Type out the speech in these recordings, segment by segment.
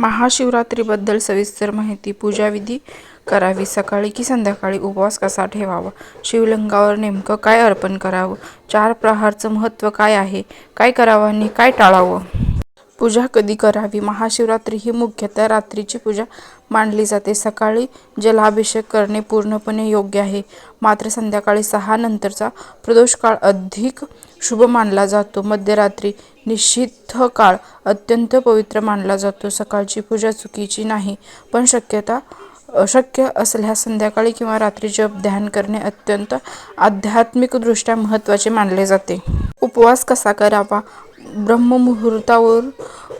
महाशिवरात्रीबद्दल सविस्तर माहिती. पूजाविधी करावी. सकाळी की संध्याकाळी? उपवास कसा ठेवावा? शिवलिंगावर नेमकं काय अर्पण करावं? 4 प्रहारचं महत्त्व काय आहे? काय करावं आणि काय टाळावं? पूजा कधी करावी? महाशिवरात्री ही मुख्यतः रात्रीची पूजा मानली जाते. सकाळी जलाभिषेक करणे पूर्णपणे योग्य आहे. मात्र संध्याकाळी 6 नंतरचा प्रदोष काळ अधिक शुभ मानला जातो. मध्यरात्री निषिद्ध काळ अत्यंत पवित्र मानला जातो. सकाळची पूजा चुकीची नाही, पण शक्य असल्यास संध्याकाळी किंवा रात्री जप ध्यान करणे अत्यंत आध्यात्मिकदृष्ट्या महत्त्वाचे मानले जाते. उपवास कसा करावा? ब्रह्ममुहूर्तावर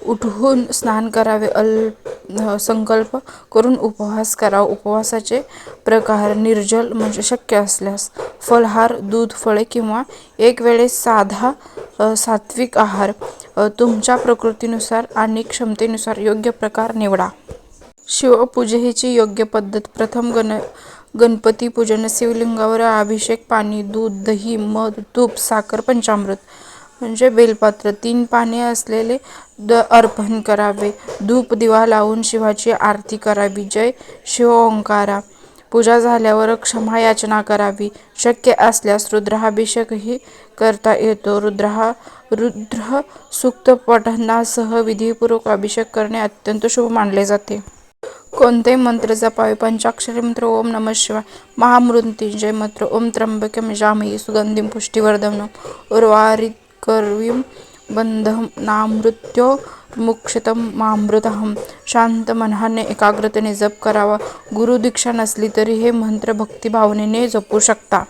उठून स्नान करावे. संकल्प करून उपवास करावा. उपवासाचे प्रकार: निर्जल म्हणजे शक्य असल्यास फलाहार, दूध, फळे किंवा एक वेळेस साधा सात्विक आहार. तुमच्या प्रकृतीनुसार आणि क्षमतेनुसार योग्य प्रकार निवडा. शिवपूजेची योग्य पद्धत: प्रथम गणपती पूजन. शिवलिंगावर अभिषेक. पाणी, दूध, दही, मध, तूप, साखर, पंचामृत म्हणजे बेलपत्र 3 पाने असलेले अर्पण करावे. धूप दिवा लावून शिवाची आरती करावी. जय शिव ओंकारा. पूजा झाल्यावर क्षमा याचना करावी. शक्य असल्यास रुद्राभिषेकही करता येतो. रुद्र सूक्त पठणासह विधिपूर्वक अभिषेक करणे अत्यंत शुभ मानले जाते. कोणते मंत्र जपावे? पंचाक्षरी मंत्र ओम नमः शिवाय. महामृत्युंजय मंत्र ओम त्र्यंबकं यजामहे सुगंधिं पुष्टिवर्धनम् उर्वारुकमिव बन्धनामृत्योर्मुक्षीयमामृतात्. शांत मनाने एकाग्रतेने जप करावा. गुरु दीक्षा नसली तरी हे मंत्र भक्तिभावनेने जपू शकता.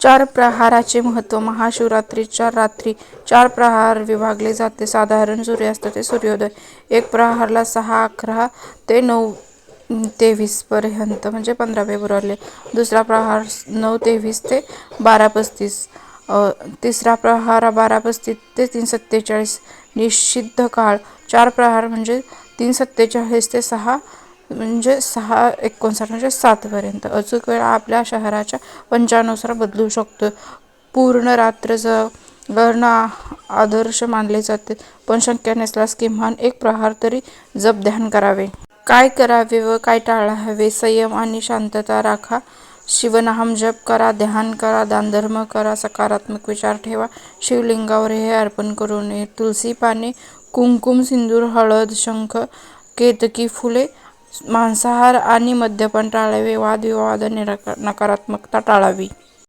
4 प्रहाराचे महत्त्व. महाशिवरात्रीच्या रात्री 4 प्रहार विभागले जाते. साधारण सूर्यास्त ते सूर्योदय. एक प्रहारला 6:11 ते 9:23 पर्यंत म्हणजे 15 फेब्रुवारी. दुसरा प्रहार 9:23 ते 12:35. तिसरा प्रहार 12:35 ते 3:47. निषिद्ध काळ 4 प्रहार म्हणजे 3:47 ते 6:59 म्हणजे 7 पर्यंत. अचूक वेळ आपल्या शहराच्या पंचांगानुसार बदलू शकतो. पूर्ण रात्र जागरण आदर्श मानले जाते, पण शक्य नसल्यास किमान 1 प्रहार तरी जप ध्यान करावे. काय करावे व काय टाळावे? संयम आणि शांतता राखा. शिवनाम जप करा. ध्यान करा. दानधर्म करा. सकारात्मक विचार ठेवा. शिवलिंगावर हे अर्पण करू नये. तुळशी पाने, कुंकुम, सिंदूर, हळद, शंख, केतकी फुले. मांसाहार आणि मद्यपान टाळावे. वादविवाद आणि नकारात्मकता टाळावी.